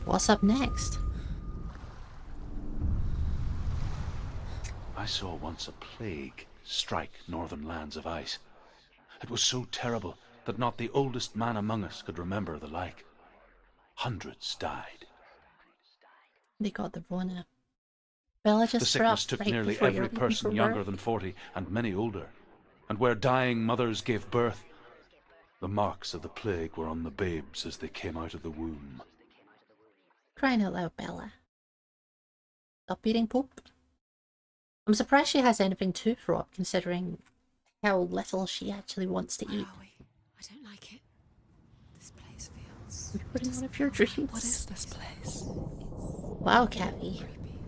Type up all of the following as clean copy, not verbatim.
What's up next? I saw once a plague strike northern lands of ice. It was so terrible that not the oldest man among us could remember the like. Hundreds died. They got the Rona. Bella The just threw up sickness took right nearly before you're every leaving for person younger work. than 40 and many older. And where dying mothers gave birth, the marks of the plague were on the babes as they came out of the womb. Crying out loud, Bella. Stop eating poop. I'm surprised she has anything to throw up, considering how little she actually wants to eat. Where are we? I don't like it. This place feels... You're putting one of your dreams. What is this place? Wow, Kathy. Creepy.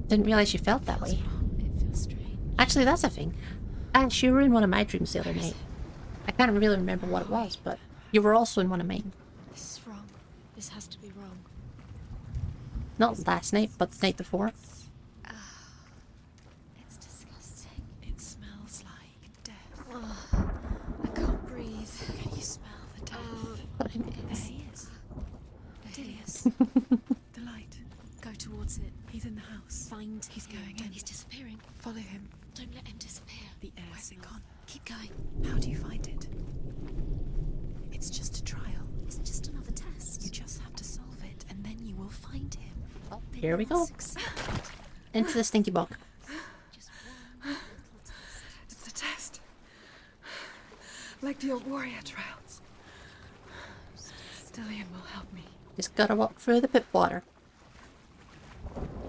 Didn't realize you felt that way. It feels strange. Actually, that's a thing. She were in one of my dreams the other night. I can't really remember what it was, but you were also in one of mine. This is wrong. This has to be wrong. Not last night, but the night before. It's disgusting. It smells like death. I can't breathe. Can you smell the death? It is. It is. The light. Go towards it. He's in the house. Find him. He's going in. He's disappearing. Follow him. Don't let him disappear. The air. Where's it gone? Keep going. How do you find it? It's just a trial. It's just another test. You just have to solve it, and then you will find him. Oh, here we go. Into the stinky bog. Just one little test. It's a test. Like the old warrior trials. Stillian will help me. Just gotta walk through the pit water.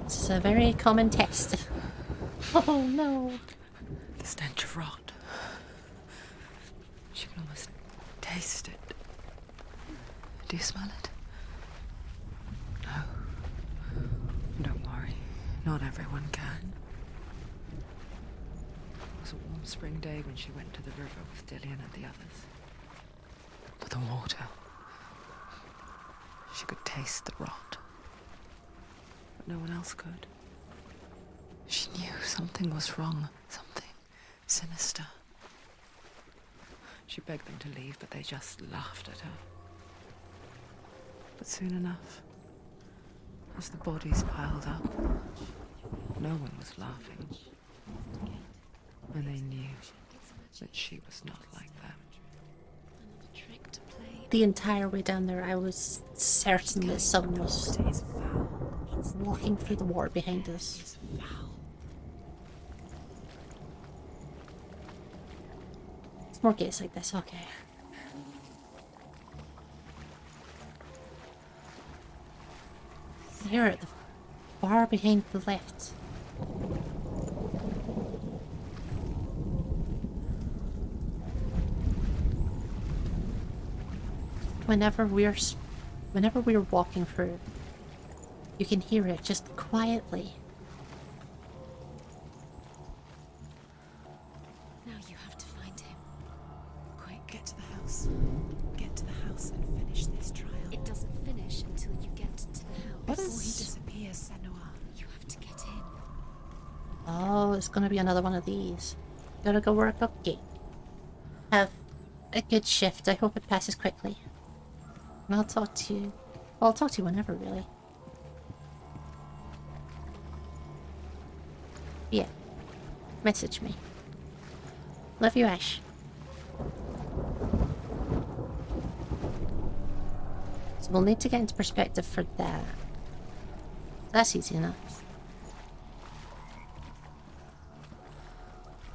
This is a very common test. Oh no. The stench of rot. She can almost taste it. Do you smell it? No. Don't worry. Not everyone can. It was a warm spring day when she went to the river with Dillian and the others. But the water... She could taste the rot. But no one else could. She knew something was wrong. Something sinister. She begged them to leave, but they just laughed at her. But soon enough, as the bodies piled up, no one was laughing. And they knew that she was not like them. Another trick to play. The entire way down there, I was certain that someone was walking through the water behind us. It's more gates like this, okay. Here at the far behind the left. Whenever we're walking through, you can hear it just quietly. Now you have to find him. Quick, get to the house. Get to the house and finish this trial. It doesn't finish until you get to the house. What Before he is... disappears, Senua. You have to get in. Oh, it's gonna be another one of these. Gotta go work up gate. Have a good shift. I hope it passes quickly. And I'll talk to you. Well, I'll talk to you whenever, really. Yeah. Message me. Love you, Ash. So we'll need to get into perspective for that. That's easy enough.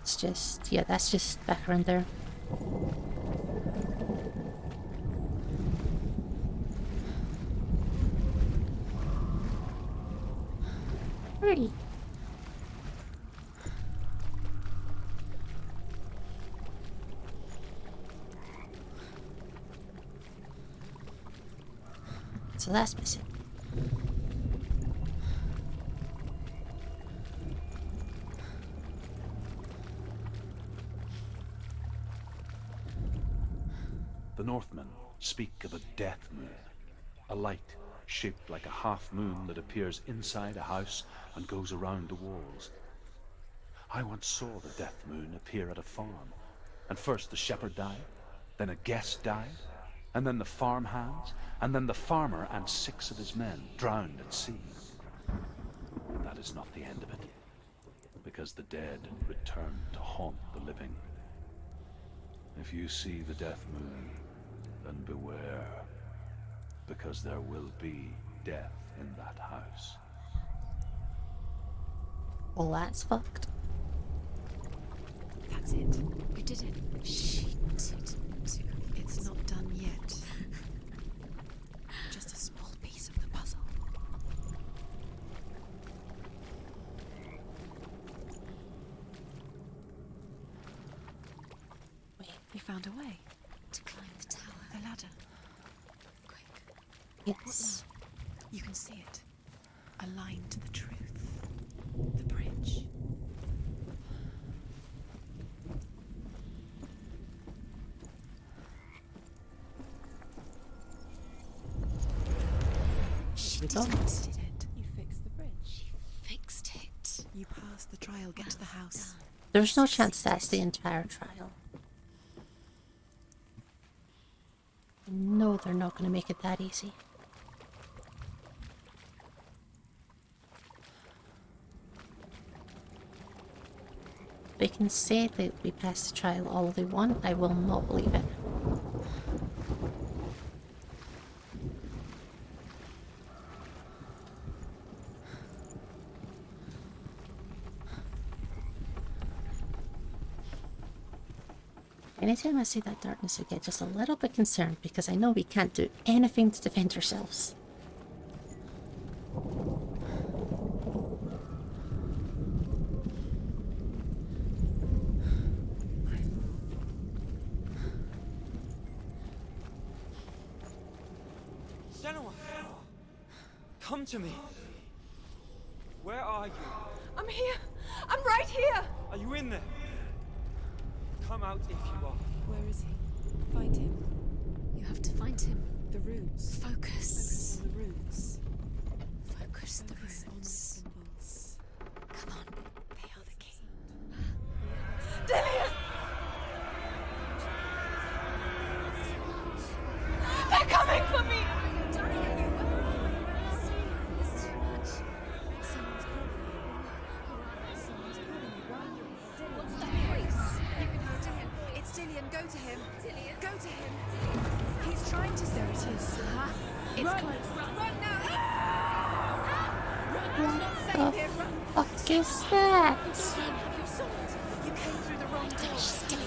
It's just... yeah, that's just back around there. Pretty. So that's missing. The Northmen speak of a death moon, a light shaped like a half moon that appears inside a house and goes around the walls. I once saw the death moon appear at a farm, and first the shepherd died, then a guest died, and then the farmhands, and then the farmer and 6 of his men drowned at sea. That is not the end of it, because the dead return to haunt the living. If you see the death moon, then beware, because there will be death in that house. Well, that's fucked. That's it. We did it. She didn't. It's not done yet. Just a small piece of the puzzle. Wait. We found a way to climb the tower. The ladder. Quick. Yes. You can see it. Aligned to the truth. The bridge. We go. Did it. You fixed the bridge. Fixed it. You passed the trial. Get to the house. There's no chance that's the entire trial. No, they're not going to make it that easy. They can say that we passed the trial all they want. I will not believe it. Anytime I see that darkness, I get just a little bit concerned because I know we can't do anything to defend ourselves. Senua! Come to me! Where are you? I'm here! I'm right here! Are you in there? Come out if you are. Where is he? Find him. You have to find him. The roots. Focus. Focus on the roots. Focus the Focus on the roots. symbols. Come on. They are the key. Dillian! They're coming for me! What's that voice? You can go to him. It's Dillian. Go to him. Dillian. Go to him. He's trying to. There it is. It's Run. close. Run now. Run! Not safe here! Run! Fuck is that? You saw it. You came through the wrong door. She's still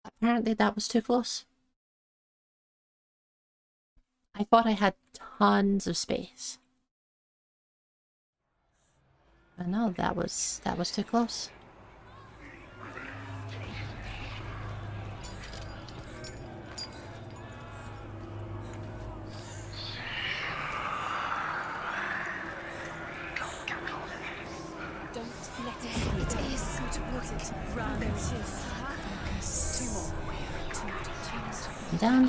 Apparently that was too close. I thought I had tons of space. But no, that was too close. Don't let it see it. It is. Go towards it. Run. There it is. Focus. Two more. I'm down.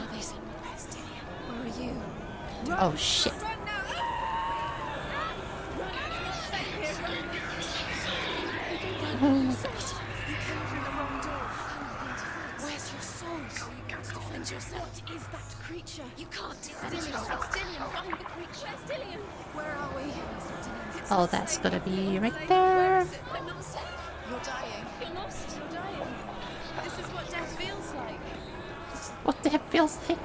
Where are you? Oh shit. Run now! Run! It's not safe here! Run! Oh, You came through the wrong door. Where's your soul? Defend yourself. What is that creature? You can't defend Dillian, yourself. it's Dillian. Find the creature. Where's Dillian? Where are we? It's oh, not that's safe. gonna be right Where there. is it? I'm not safe. You're dying. You're lost. You're dying. This is what death feels like. What the heck feels like?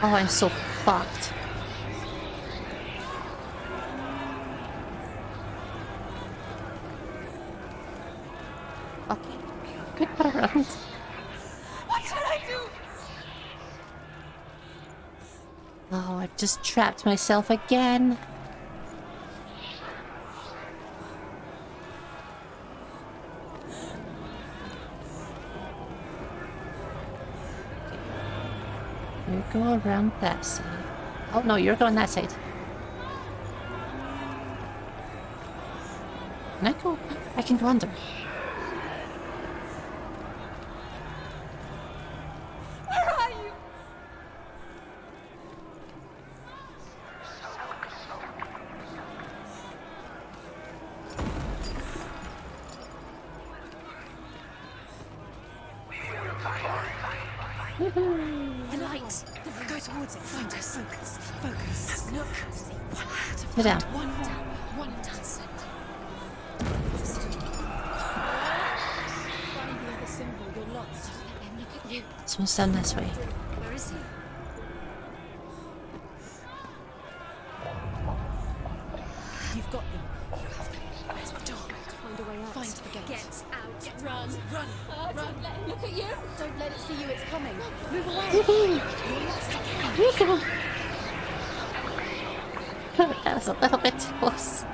Oh, I'm so fucked. Okay. Good around. What did I do? Oh, I've just trapped myself again. You go around that side. Oh no, you're going that side. Can I go? I can go under. Where are you? towards it. Focus. Focus. Look. Sit down. One more. One down. Find the other symbol. You're lost. Let him look at you. This one's done this way. Where is he? You've got them. Where's the door? Find a way out. Find the gate. Get out. Run. Run. Don't let him look at you. Don't let it see you. It's coming. Move away. You're lost again. That was a little bit too close.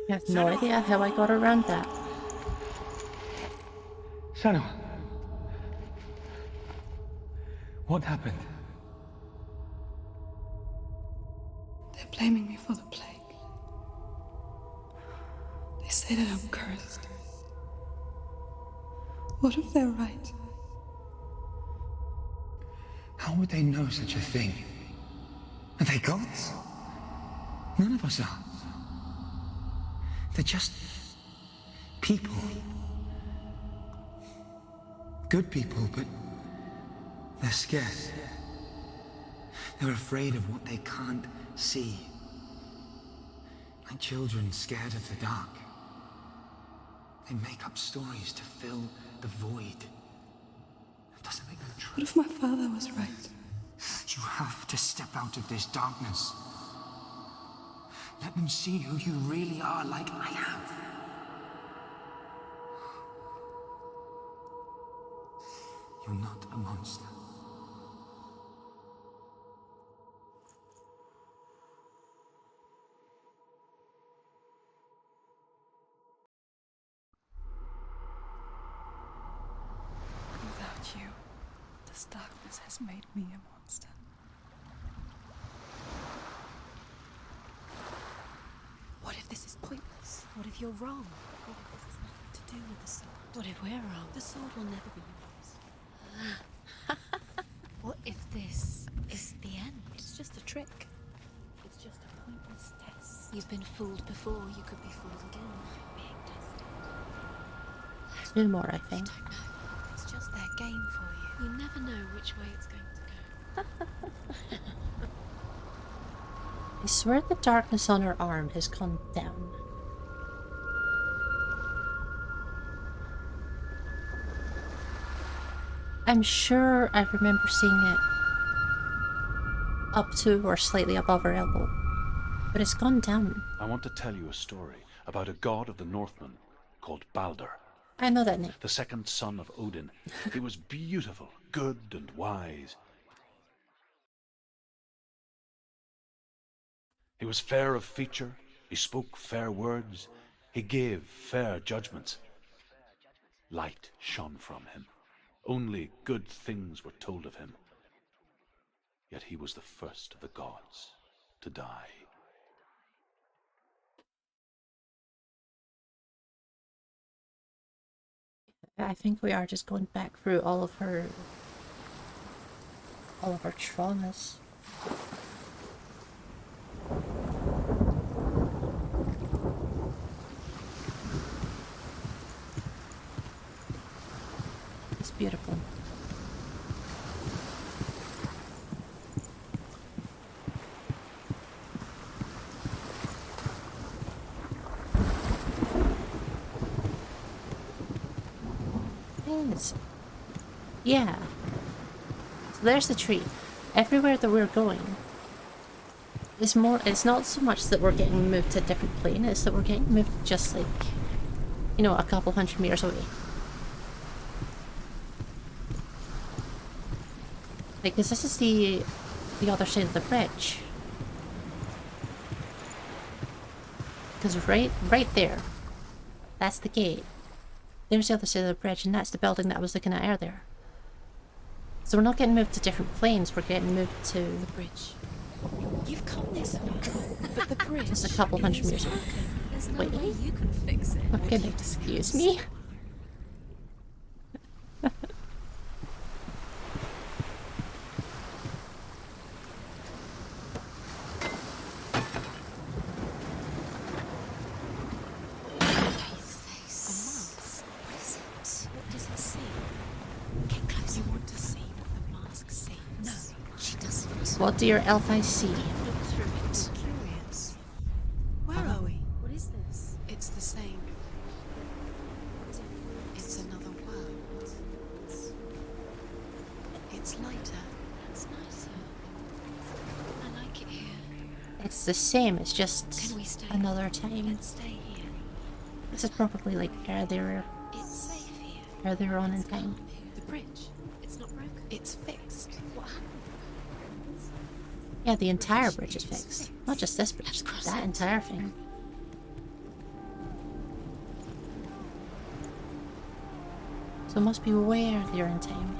I have no idea how I got around that. Senua. What happened? They're blaming me for the plague. They say that I'm cursed. What if they're right? How would they know such a thing? Are they gods? None of us are. They're just people. Good people, but they're scared. They're afraid of what they can't see. Like children scared of the dark. They make up stories to fill the void. That doesn't make them true. What if my father was right? You have to step out of this darkness. Let them see who you really are, like I have. You're not a monster. Without you, this darkness has made me a monster. What if this is pointless? What if you're wrong? What if this has nothing to do with the sword? What if we're wrong? The sword will never be yours. What if this is the end? It's just a trick. It's just a pointless test. You've been fooled before. You could be fooled again. I'm being tested. 2 more, I think. I don't know. It's just their game for you. You never know which way it's going to go. I swear the darkness on her arm has gone down. I'm sure I remember seeing it up to or slightly above her elbow, but it's gone down. I want to tell you a story about a god of the Northmen called Balder, I know that name. the second son of Odin. He was beautiful, good, and wise. He was fair of feature, he spoke fair words, he gave fair judgments. Light shone from him. Only good things were told of him. Yet he was the first of the gods to die. I think we are just going back through all of her traumas. It's beautiful. Yes. Yeah. So there's the tree. Everywhere that we're going, it's not so much that we're getting moved to a different plane, it's that we're getting moved just like, you know, a couple hundred meters away. Like, 'cause this is the other side of the bridge. Because right there, that's the gate. There's the other side of the bridge, and that's the building that I was looking at earlier. So we're not getting moved to different planes, we're getting moved to The bridge. You've come this far, but the bridge just a couple hundred is meters. broken. There's no Wait. way you can fix it. Okay, excuse me. His face. What is it? What does it see? Get closer. You want to see what the mask sees? No, she doesn't. What do your elf eyes see? Look through it. Curious. Where are we? What is this? It's the same. It's another world. It's lighter. It's nicer. I like it here. It's the same, it's just Can we stay? another time. Let's stay here. This is probably like earlier It's safe here. on in time. The bridge. It's not broken. It's fixed. What happened? Yeah, the entire bridge is fixed. Not just this bridge, Let's cross that it. entire thing. So it must be way earlier in time.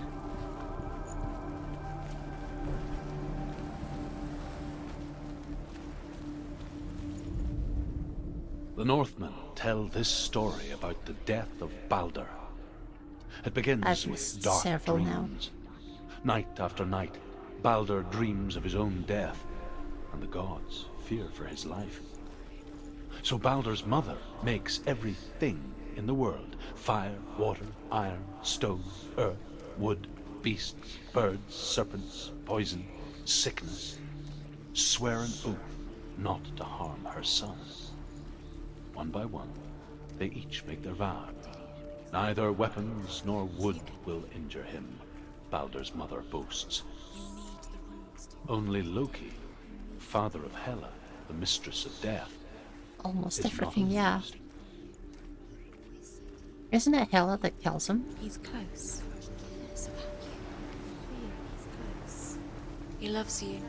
The Northmen tell this story about the death of Balder. It begins I've with missed dark several now. dreams. Night after night, Balder dreams of his own death, and the gods fear for his life. So Balder's mother makes everything in the world: fire, water, iron, stone, earth, wood, beasts, birds, serpents, poison, sickness. Swear an oath not to harm her son. One by one, they each make their vow. Neither weapons nor wood will injure him, Balder's mother boasts. Only Loki, father of Hela, the mistress of death, Almost is not everything, yeah. amused. Isn't it Hela that kills him? He's close. He cares about you. He's close. He loves you.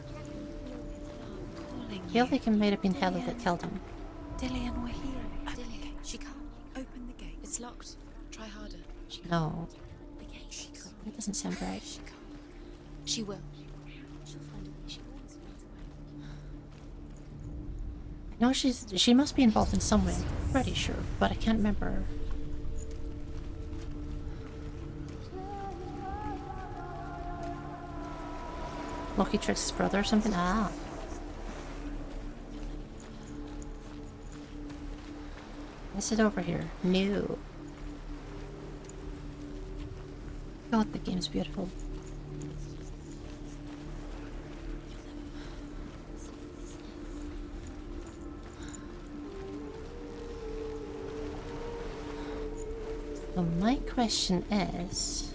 Calling I feel you. like it might have been Hela that killed him. Dillian, we're here. Open the gate. She can't. Open the gate. It's locked. Try harder. She can't. No, The gate. She can't. that doesn't sound right. She can't. She will. She'll find a way. She always finds a way. No, she must be involved in some way. Pretty sure, but I can't remember. Loki tricks his brother or something? Ah. Is it over here? No. God, the game's beautiful. So my question is...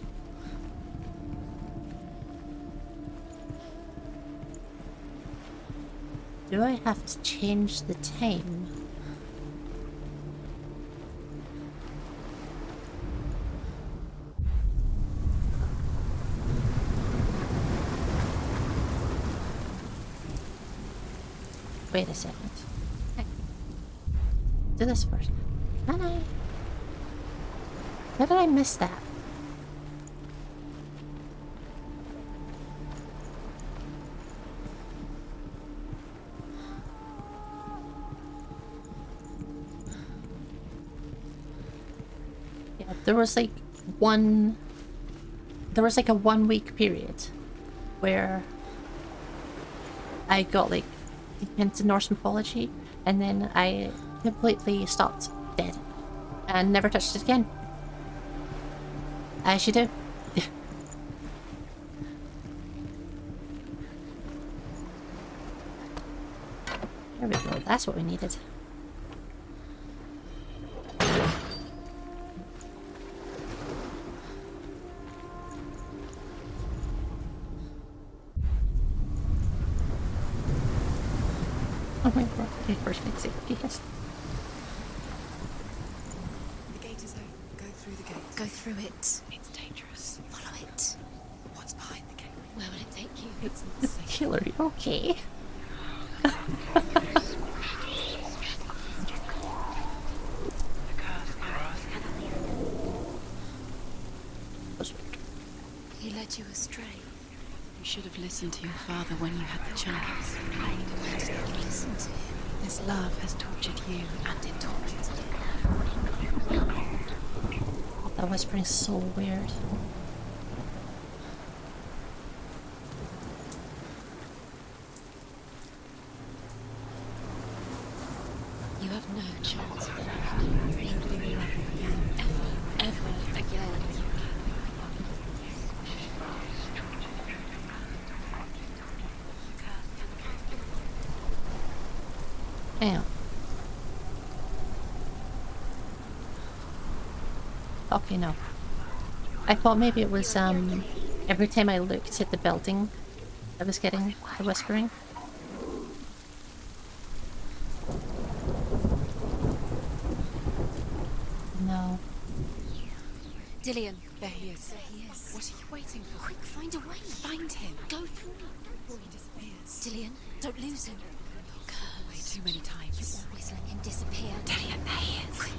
do I have to change the time? Wait a second. Do this first. Can I? How did I miss that? Yeah, there was like a 1 week period where I got like into Norse mythology, and then I completely stopped dead and never touched it again. As you do. There we go, that's what we needed. Oh my god, okay, first fix it, yes. The gate is open. Go through the gate. Go through it. It's dangerous. Follow it. What's behind the gate? Where will it take you? It's It's killer, you okay? He led you astray. listened to your father when you had the chance. Listen to him. This love has tortured you, and it tortures me. That whispering's so weird. You have no chance for love. Nobody will love you again. Ever again. Hang on. Okay, no. I thought maybe it was, every time I looked at the building, I was getting the whispering. No. Dillian. There he is. There he is. What are you waiting for? Quick, find a way. Find him. Go through. Before he disappears. Dillian, don't lose him. Way too many times. You always let him disappear. Dillian, there he is. Quick.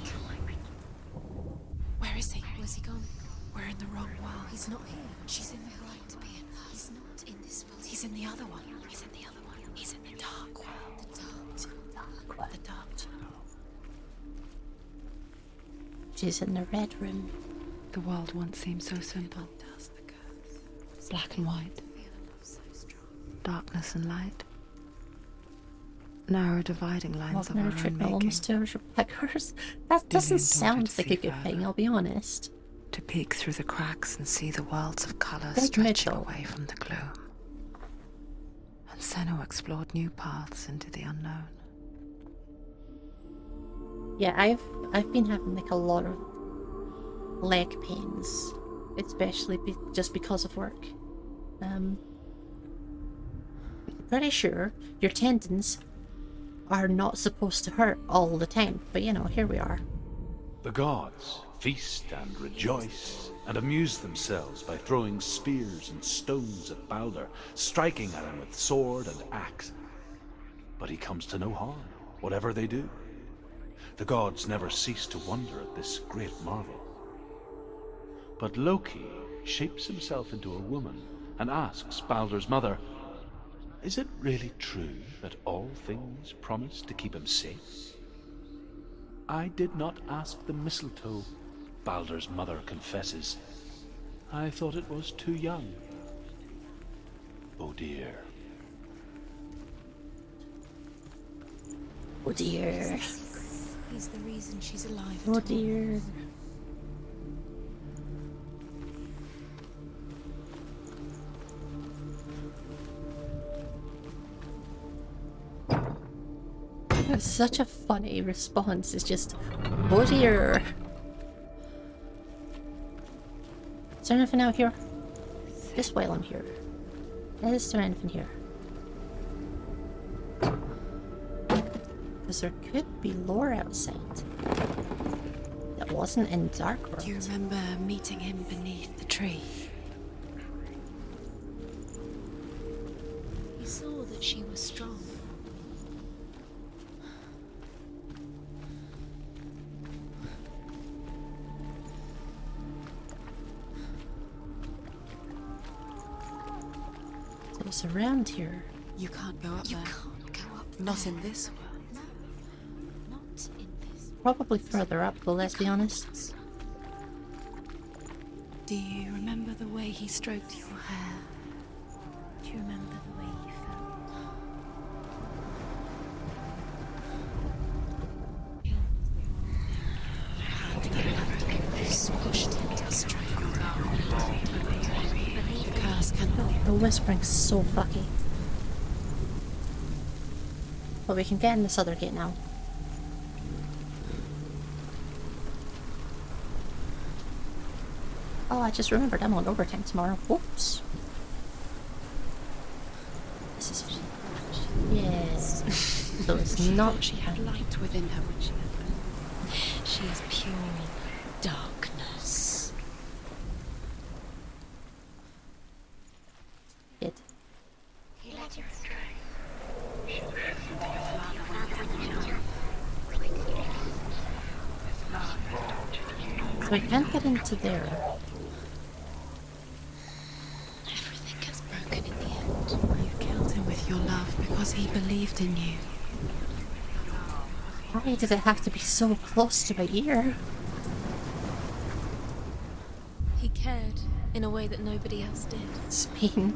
Where is he? Where's he gone? We're in the wrong world. He's not here. She's in the right to be in that. He's not in this world. He's in the other one. He's in the other one. He's in the dark world. The dark. The dark world. She's in the red room. The world once seemed so simple. Does the curse. Black and white. Feel a love so strong. Darkness and light. Narrow dividing lines Walking of on our a own treadmill making. almost 200 peckers. That doesn't Dillian sound wanted to like a see good thing, further. I'll be honest. To peek through the cracks and see the worlds of colour Big stretching middle. away from the gloom. And Senua explored new paths into the unknown. Yeah, I've been having like a lot of leg pains, especially just because of work. Pretty sure your tendons are not supposed to hurt all the time, but you know, here we are. The gods feast and rejoice and amuse themselves by throwing spears and stones at Balder, striking at him with sword and axe. But he comes to no harm, whatever they do. The gods never cease to wonder at this great marvel. But Loki shapes himself into a woman and asks Balder's mother, "Is it really true that all things promise to keep him safe?" "I did not ask the mistletoe," Balder's mother confesses. "I thought it was too young." Oh dear. Oh dear. He's the reason she's alive. Oh at all. dear. It's such a funny response. It's just, oh dear. Is there anything out here? Just while I'm here. Is there anything here? Because there could be lore outside that wasn't in Dark World. Do you remember meeting him beneath the tree? He saw that she was strong. So it's around here. You can't go up You there. can't go up Not there. in this world. No, not in this. Probably further up, though, let's be honest. Do you remember the way he stroked your hair? Do you remember the way you felt? Squashed into stroke. The curse can The whispering's so fucky. But we can get in this other gate now. Oh, I just remembered I'm on overtime tomorrow. Whoops. This is... Yes. So it's She not... thought she had light within her when she left. She is pure darkness. It. So we can't get into there. Everything gets broken in the end. in you. Why did it have to be so close to my ear? He cared in a way that nobody else did. Spain.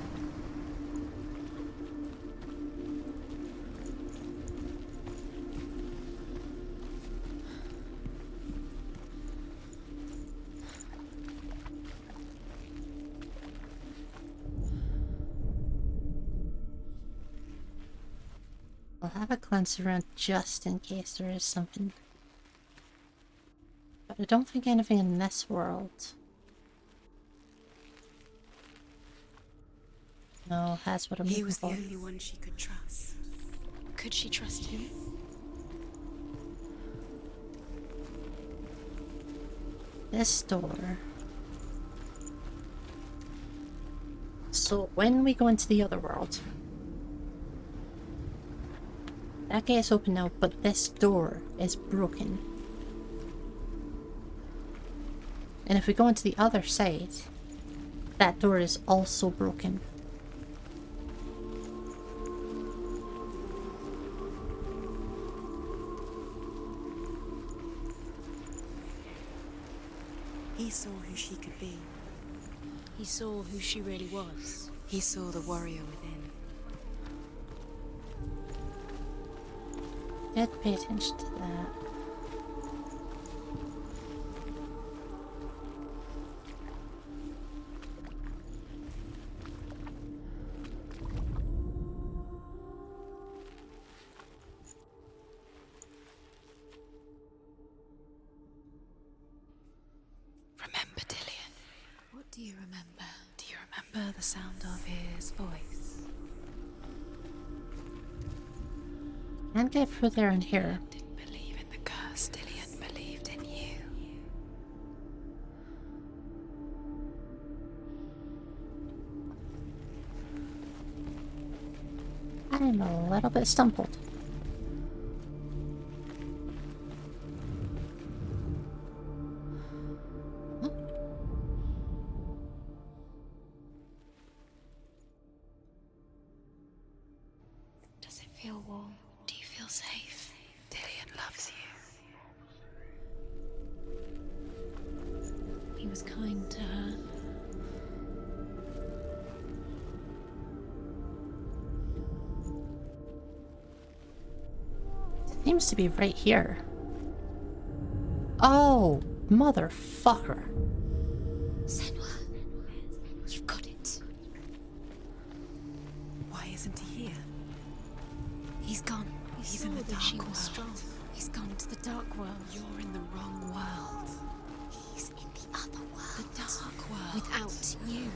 I'll have a glance around just in case there is something. But I don't think anything in this world. No, that's what I'm He looking was the for. only one she could trust. Could she trust him? This door. So when we go into the other world, that gate's open now, but this door is broken. And if we go into the other side, that door is also broken. He saw who she could be. He saw who she really was. He saw the warrior within. Did pay attention to that. Remember Dillion? What do you remember? Do you remember the sound of his voice? Can't get through there and here. Didn't believe in the curse. Dillion believed in you. I'm a little bit stumbled. Does it feel warm? Do you feel safe? Dillion loves you. He was kind to her. Seems to be right here. Oh, motherfucker. Senua, you've got it. Why isn't he here? He's gone. He's in the dark she world. was strong. He's gone to the dark world. You're in the wrong world. He's in the other world. The dark world. Without you.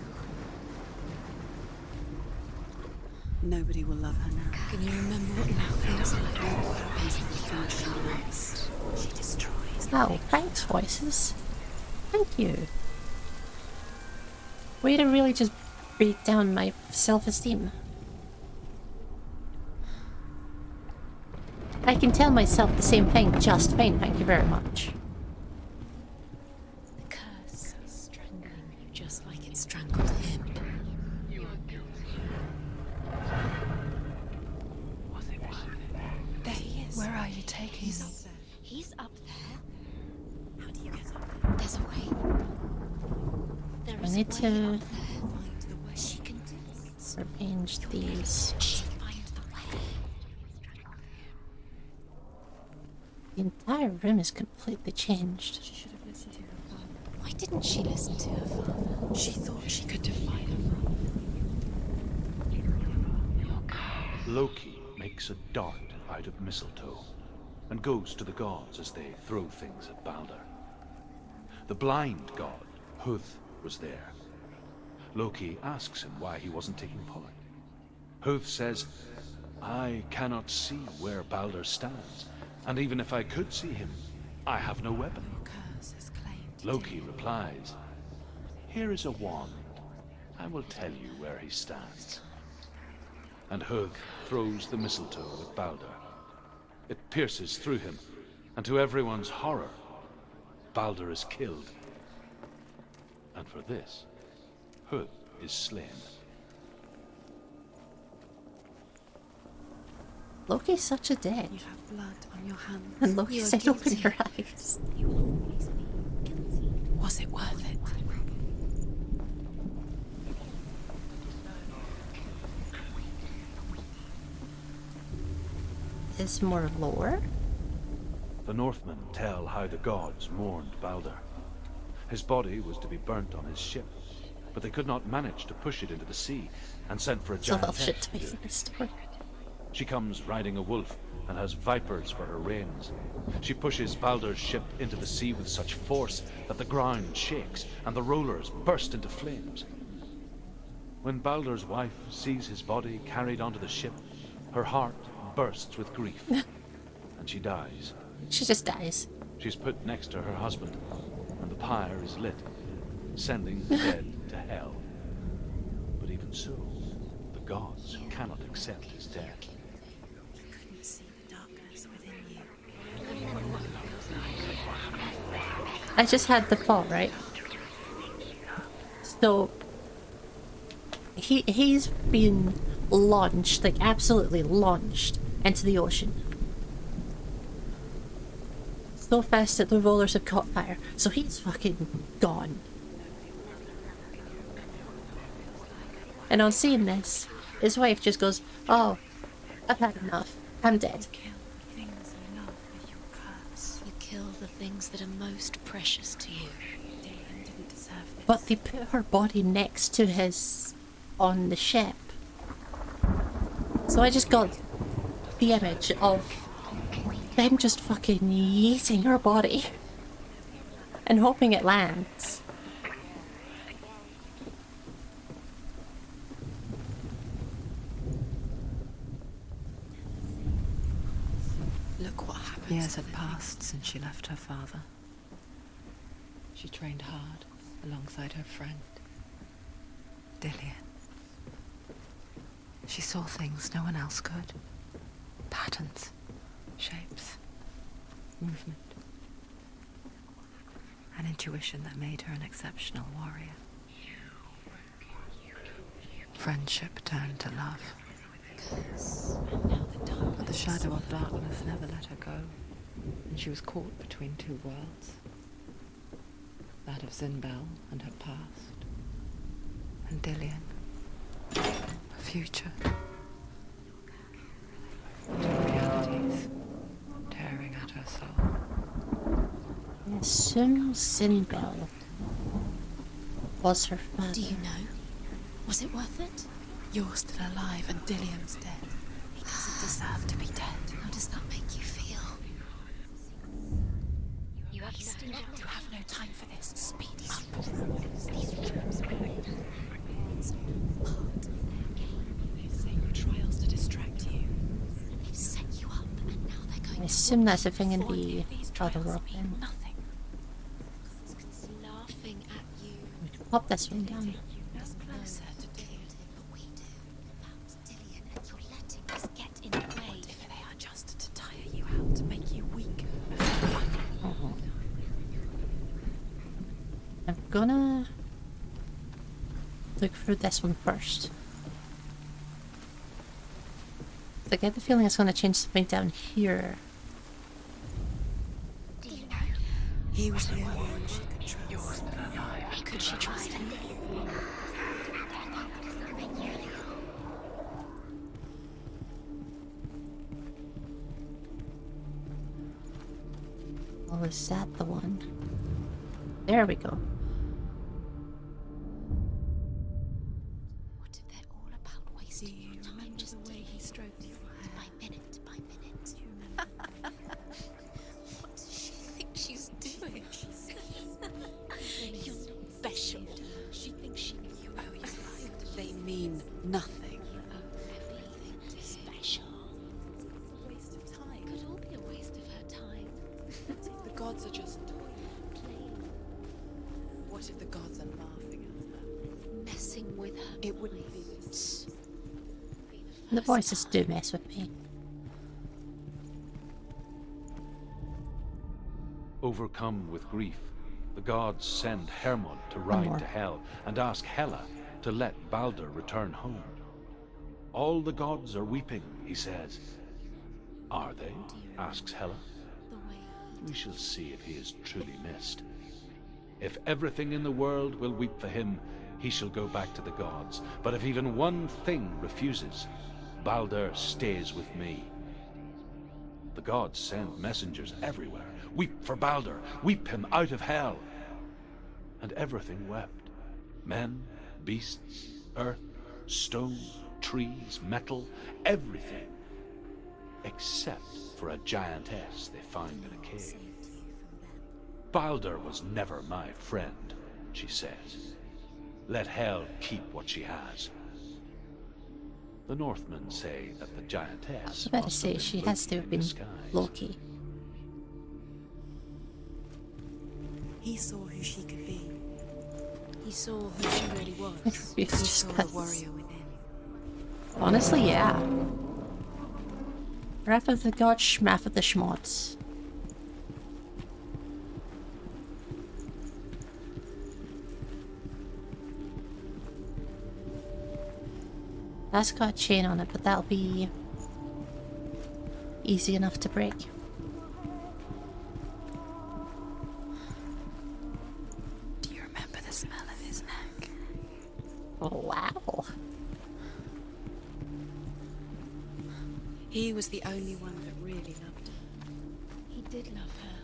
Nobody will love her now. Can you remember what love feels like? Based on the things she loves. She destroys the Oh, thanks, voices. Thank you. Way to really just break down my self-esteem. I can tell myself the same thing just fine, thank you very much. The curse is strangling you just like it strangled him. There he is. Where are you taking He's me? up there. He's up there. How do you get up there? There's a way. There I is need a way to up there. Find the way. She can do it. arrange these. She'll find the way. The entire room is completely changed. She should have listened to her father. Why didn't she listen to her father? She thought she could defy her Loki makes a dart out of mistletoe and goes to the gods as they throw things at Balder. The blind god, Huth, was there. Loki asks him why he wasn't taking part. Huth says, I cannot see where Balder stands, and even if I could see him, I have no weapon. curse has claimed. Loki replies, here is a wand. I will tell you where he stands. And Huth throws the mistletoe at Balder. It pierces through him, and to everyone's horror, Balder is killed. And for this, Huth is slain. Loki's such a dick. You have blood on your hands. And Loki You are said, open guilty. your eyes. You will always be guilty. Was it worth it? Is more lore? The Northmen tell how the gods mourned Balder. His body was to be burnt on his ship, but they could not manage to push it into the sea and sent for a It's a little giantess shit to to do me it. for this story. She comes riding a wolf and has vipers for her reins. She pushes Balder's ship into the sea with such force that the ground shakes and the rollers burst into flames. When Balder's wife sees his body carried onto the ship, her heart bursts with grief and she dies. She just dies. She's put next to her husband and the pyre is lit, sending the dead to hell. But even so, the gods cannot accept his death. You couldn't see the darkness within you. I just had the fall, right? So he's been launched, like absolutely launched into the ocean. So fast that the rollers have caught fire. So he's fucking gone. And on seeing this, his wife just goes, "Oh, I've had enough. I'm dead." Kill the things you love with your curse. You kill the things that are most precious to you. Dylan didn't deserve this. But they put her body next to his on the ship. So I just got the image of them just fucking yeeting her body and hoping it lands. Look what happens. Years to had the passed since she left her father. She trained hard alongside her friend, Dillian. She saw things no one else could. Patterns, shapes, movement. An intuition that made her an exceptional warrior. Friendship turned to love. But the shadow of darkness never let her go, and she was caught between two worlds. That of Zinbel and her past, and Dillian, her future. Two realities tearing at her soul. I assume Sinbel was her father. Do you know? Was it worth it? You're still alive and Dillian's dead. He doesn't deserve to be dead. How does that make you feel? You have You have no time for this. Speed up. They've sacred trials to distract you. They've set you up, and now they're I going to assume that's a thing in Forty the of these other trials world mean then. nothing. laughing at you. Pop this one down. That's closer to Killed him, but we do. About Dillian, and you're letting us get in the way. if they are just to tire you out, to make you weak. I'm gonna look through this one first. I get the feeling it's gonna change something down here. He was the one she could trust. Could she trust him? Oh, is that the one? There we go. What if they're all about wasting Do you your time? remember Just the way he stroked your hair? by minute by minute. Do you remember? What does she think she's doing? You're special. She thinks she You owe your life. They mean nothing. everything special. Waste of time. Could all be a waste of her time. The gods are just Playing, What if the gods are laughing at her? messing with her. It wouldn't be this. The voices do mess with me. Overcome with grief, the gods send Hermod to ride more. to Hell and ask Hela to let Balder return home. All the gods are weeping, he says, Are they? Asks Hela. We shall see if he is truly missed. If everything in the world will weep for him, he shall go back to the gods. But if even one thing refuses, Baldur stays with me. The gods send messengers everywhere. Weep for Baldur, weep him out of hell. And everything wept. Men, beasts, earth, stone, trees, metal, everything. Except for a giantess they found in a cave. Baldur was never my friend, she says. Let Hel keep what she has. The Northmen say that the giantess I was about to say she has to have been Loki. He saw who she could be. He saw who she really was. He He saw the warrior within. Honestly, yeah. Wrath of the gods, Schmath of the Schmots. That's got a chain on it, but that'll be easy enough to break. Do you remember the smell of his neck? Oh, wow. He was the only one that really loved her. He did love her.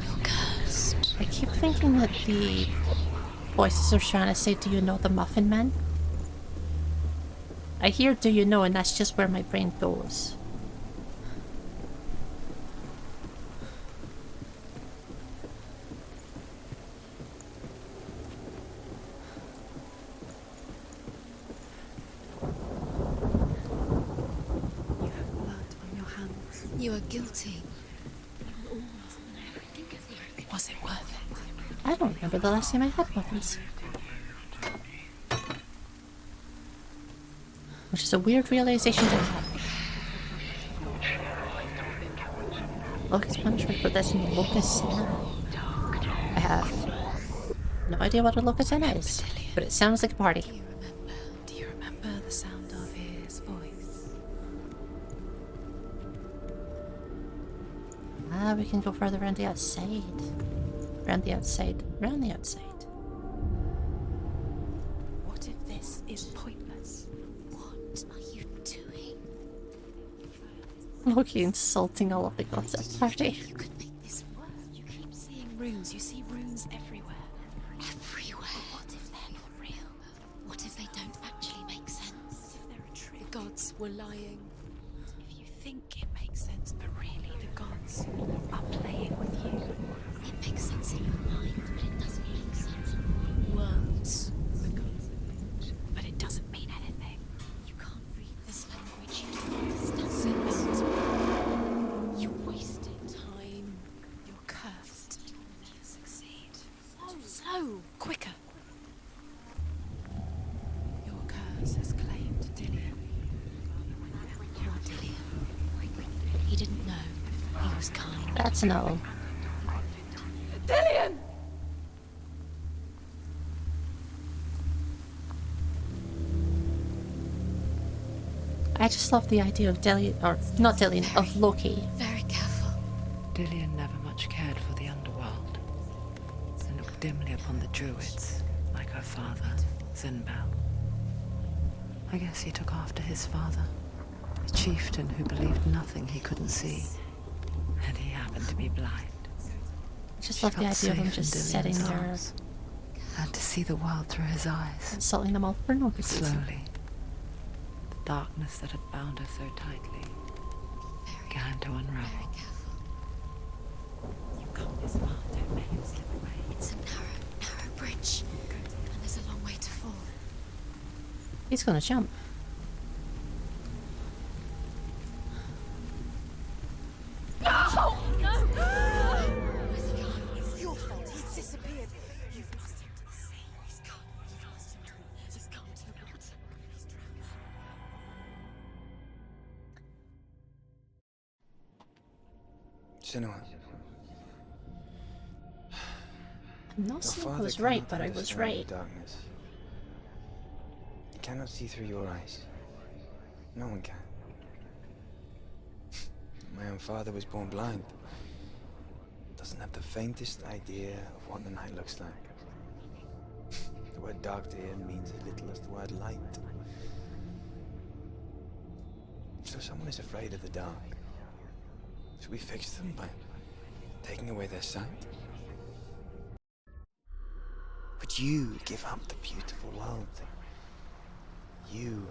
You're cursed. I keep thinking that the voices are trying to say, do you know the Muffin Man? I hear do you know, and that's just where my brain goes. You have blood on your hands. You are guilty. Was it worth it? I don't remember the last time I had muffins. Which is a weird realization to have. Loki's punishment for this in the Locust Senua. I have no idea what a Locust Senua is, but it sounds like a party. Do you remember the sound of his voice? Ah, we can go further around the outside. Around the outside. Around the outside. What if this is pointless? What are you doing? Loki insulting all of the gods at the party. You could make this work. You keep seeing runes. You see runes everywhere. Everywhere. What if they're not real? What if they don't actually make sense? What if they're a trick? The gods were lying. If you think it makes sense, but really the gods are playing with you. It makes sense in your mind, but it doesn't make sense. Words. But it doesn't mean anything. You can't read this language. You don't understand it. You wasted time. You're cursed. You will never succeed. So, quicker. Your curse has claimed Dillion. Poor Dillion. He didn't know. He was kind. That's no. Dillion! I just love the idea of Dillion, or not Dillion, of Loki. Very careful. Dillion never much cared for the underworld, and looked dimly upon the druids, like her father, Zinbel. I guess he took after his father, a chieftain who believed nothing he couldn't see, and he happened to be blind. I just love the idea of him just sitting there, And to see the world through his eyes. insulting them all for no reason. Slowly, the darkness that had bound her so tightly began to unravel. You've come this far, don't let him slip away. It's a narrow bridge. And there's a long way to fall. He's gonna jump. Where's he gone? It's your fault. He's disappeared. You've lost him to the sea. He's gone. You've lost him to the... He's gone to the water. He's drowned. Senua. I'm not Your saying I father was right, cannot but I was understand right. the darkness. cannot see through your eyes. No one can. My own father was born blind. Doesn't have the faintest idea of what the night looks like. The word dark to him means as little as the word light. So someone is afraid of the dark. Should we fix them by taking away their sight? Would you give up the beautiful world that you,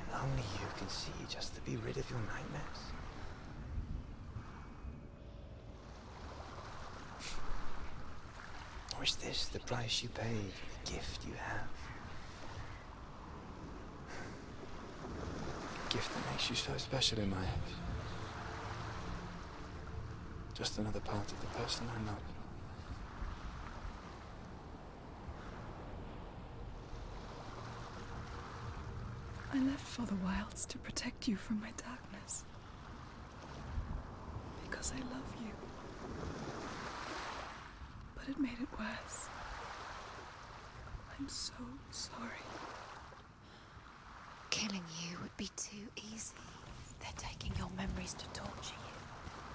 and only you, can see just to be rid of your nightmares? Or is this the price you pay for the gift you have? A gift that makes you so special in my eyes. Just another part of the person I love. I left for the wilds to protect you from my darkness. Because I love you. But it made it worse. I'm so sorry. Killing you would be too easy. They're taking your memories to torture you.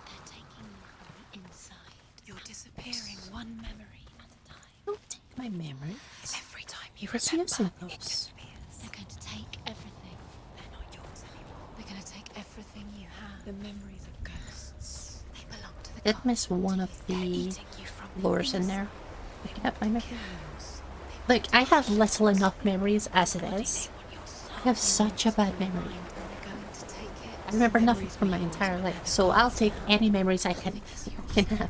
They're taking you from the inside. You're disappearing one memory at a time. Don't take my memories. Every time you Who's remember, using it those? disappears. They're going to take everything. They're not yours anymore. They're going to take everything you have. The memories of ghosts. They belong to the Did miss one of They're the eating you from the lures in inside. there. Picking up my memory. Like, I have little enough memories as it is. I have such a bad memory. I remember nothing from my entire life, so I'll take any memories I can have.